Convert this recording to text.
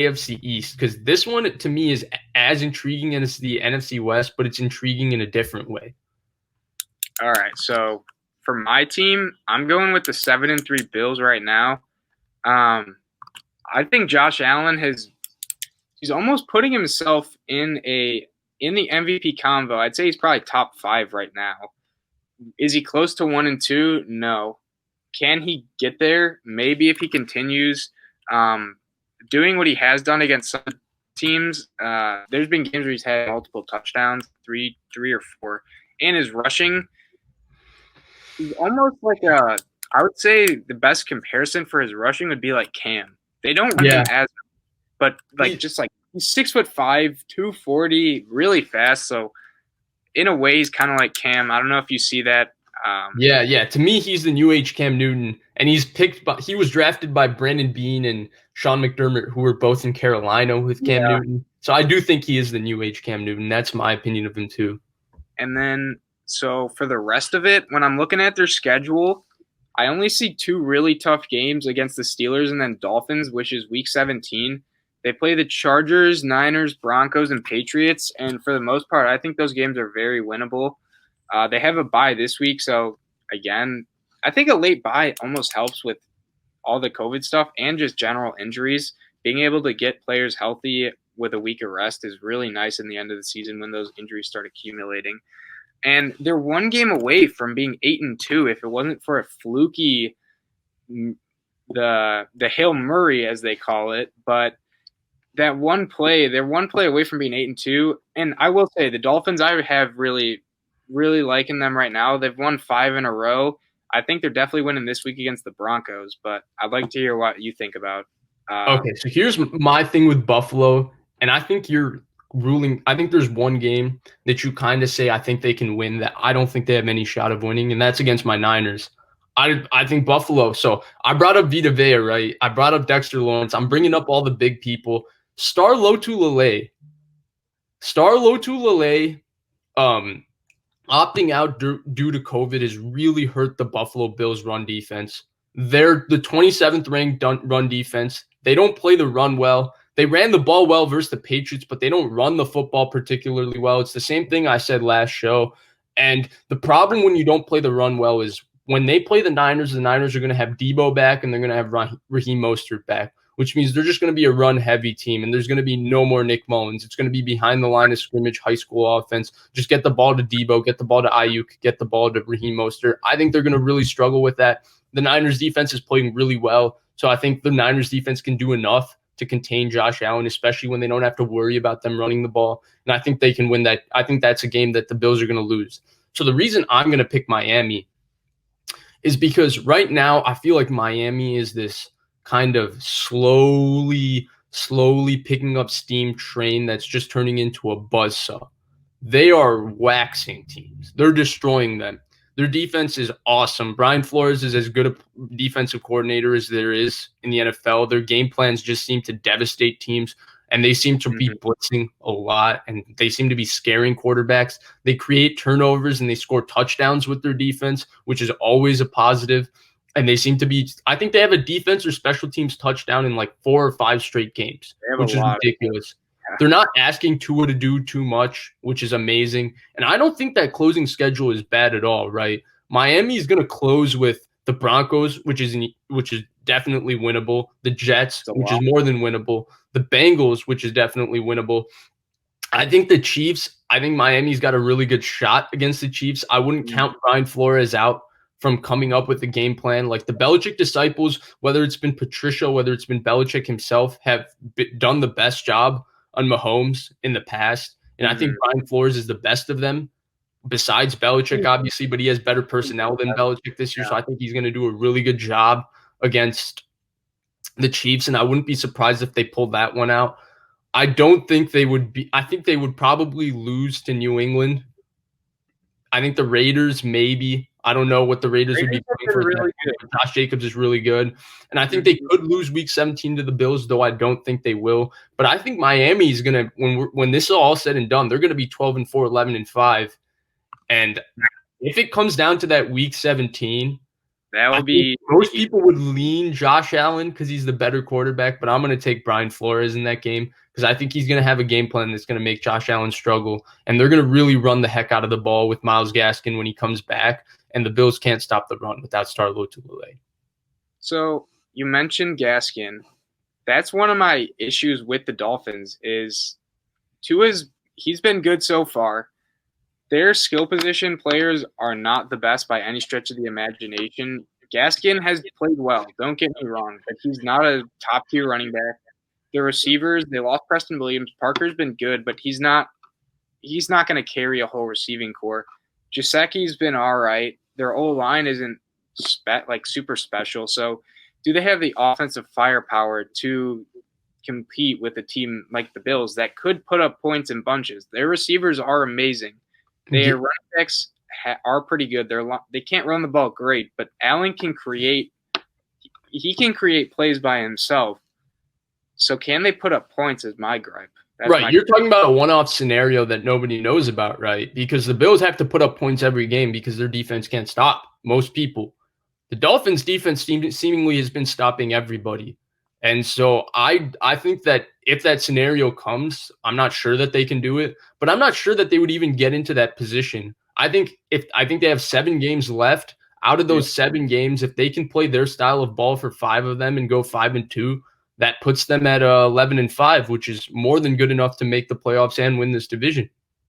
AFC East, because this one to me is as intriguing as the NFC West, but it's intriguing in a different way. All right, so for my team, I'm going with the 7-3 Bills right now. I think Josh Allen he's almost putting himself in the MVP convo. I'd say he's probably top 5 right now. Is he close to 1-2? No. Can he get there? Maybe if he continues doing what he has done against some teams. There's been games where he's had multiple touchdowns, three or four, and his rushing. He's almost like I would say the best comparison for his rushing would be like Cam. They don't run him as, but he's 6'5", 240, really fast. So in a way, he's kind of like Cam. I don't know if you see that. Yeah. To me, he's the new age Cam Newton, and he was drafted by Brandon Beane and Sean McDermott, who were both in Carolina with Cam Newton. So I do think he is the new age Cam Newton. That's my opinion of him too. And then, so for the rest of it, when I'm looking at their schedule, I only see 2 really tough games against the Steelers and then Dolphins, which is Week 17. They play the Chargers, Niners, Broncos, and Patriots, and for the most part, I think those games are very winnable. They have a bye this week, so again, I think a late bye almost helps with all the COVID stuff and just general injuries. Being able to get players healthy with a week of rest is really nice in the end of the season when those injuries start accumulating. And they're 1 game away from being 8-2 if it wasn't for a fluky, the Hail Murray as they call it. But that one play, they're 1 play away from being 8-2. And I will say the Dolphins, I have really liking them right now. They've won 5 in a row. I think they're definitely winning this week against the Broncos, but I'd like to hear what you think about. Okay, so here's my thing with Buffalo, and I think I think there's 1 game that you kind of say I think they can win that I don't think they have any shot of winning, and that's against my Niners. I think Buffalo. So I brought up Vita Vea, right? I brought up Dexter Lawrence. I'm bringing up all the big people. Star Lotulelei, opting out due to COVID has really hurt the Buffalo Bills run defense. They're the 27th ranked run defense. They don't play the run well. They ran the ball well versus the Patriots, but they don't run the football particularly well. It's the same thing I said last show. And the problem when you don't play the run well is when they play the Niners are going to have Debo back and they're going to have Raheem Mostert back, which means they're just going to be a run-heavy team, and there's going to be no more Nick Mullins. It's going to be behind the line of scrimmage, high school offense. Just get the ball to Debo, get the ball to Ayuk, get the ball to Raheem Mostert. I think they're going to really struggle with that. The Niners defense is playing really well, so I think the Niners defense can do enough to contain Josh Allen, especially when they don't have to worry about them running the ball. And I think they can win that. I think that's a game that the Bills are going to lose. So the reason I'm going to pick Miami is because right now I feel like Miami is this kind of slowly picking up steam train that's just turning into a buzzsaw. They are waxing teams. They're destroying them. Their defense is awesome. Brian Flores is as good a defensive coordinator as there is in the NFL. Their game plans just seem to devastate teams, and they seem to be blitzing a lot, and they seem to be scaring quarterbacks. They create turnovers, and they score touchdowns with their defense, which is always a positive. And they seem to be – I think they have a defense or special teams touchdown in like 4 or 5 straight games, which is ridiculous. They're not asking Tua to do too much, which is amazing. And I don't think that closing schedule is bad at all, right? Miami is going to close with the Broncos, which is definitely winnable. The Jets, which is more than winnable. The Bengals, which is definitely winnable. I think the Chiefs, I think Miami's got a really good shot against the Chiefs. I wouldn't count Brian Flores out from coming up with a game plan. Like the Belichick disciples, whether it's been Patricia, whether it's been Belichick himself, have done the best job on Mahomes in the past. And I think Brian Flores is the best of them, besides Belichick, obviously, but he has better personnel than Belichick this year. So I think he's going to do a really good job against the Chiefs. And I wouldn't be surprised if they pulled that one out. I don't think they would be. I think they would probably lose to New England. I think the Raiders, maybe. I don't know what the Raiders would be playing for. Really Josh Jacobs is really good. And I think they could lose Week 17 to the Bills, though I don't think they will. But I think Miami is going to, when this is all said and done, they're going to be 12-4, 11-5. And if it comes down to that Week 17, That I will think be most people would lean Josh Allen because he's the better quarterback, but I'm going to take Brian Flores in that game because I think he's going to have a game plan that's going to make Josh Allen struggle, and they're going to really run the heck out of the ball with Myles Gaskin when he comes back, and the Bills can't stop the run without Star Lotulelei. So you mentioned Gaskin. That's one of my issues with the Dolphins is he's been good so far. Their skill position players are not the best by any stretch of the imagination. Gaskin has played well, don't get me wrong, but he's not a top tier running back. The receivers, they lost Preston Williams. Parker's been good, but he's not going to carry a whole receiving core. Jasecki's been all right. Their O line isn't super special. So, do they have the offensive firepower to compete with a team like the Bills that could put up points in bunches? Their receivers are amazing. Their running backs are pretty good. They can't run the ball great, but Allen can create. He can create plays by himself. So, can they put up points? Is my gripe. Right, you're talking about a one-off scenario that nobody knows about, right? Because the Bills have to put up points every game because their defense can't stop most people. The Dolphins' defense seemingly has been stopping everybody. And so I think that if that scenario comes, I'm not sure that they can do it, but I'm not sure that they would even get into that position. I think they have 7 games left. Out of those 7 games, if they can play their style of ball for 5 of them and go 5-2, that puts them at 11-5, which is more than good enough to make the playoffs and win this division.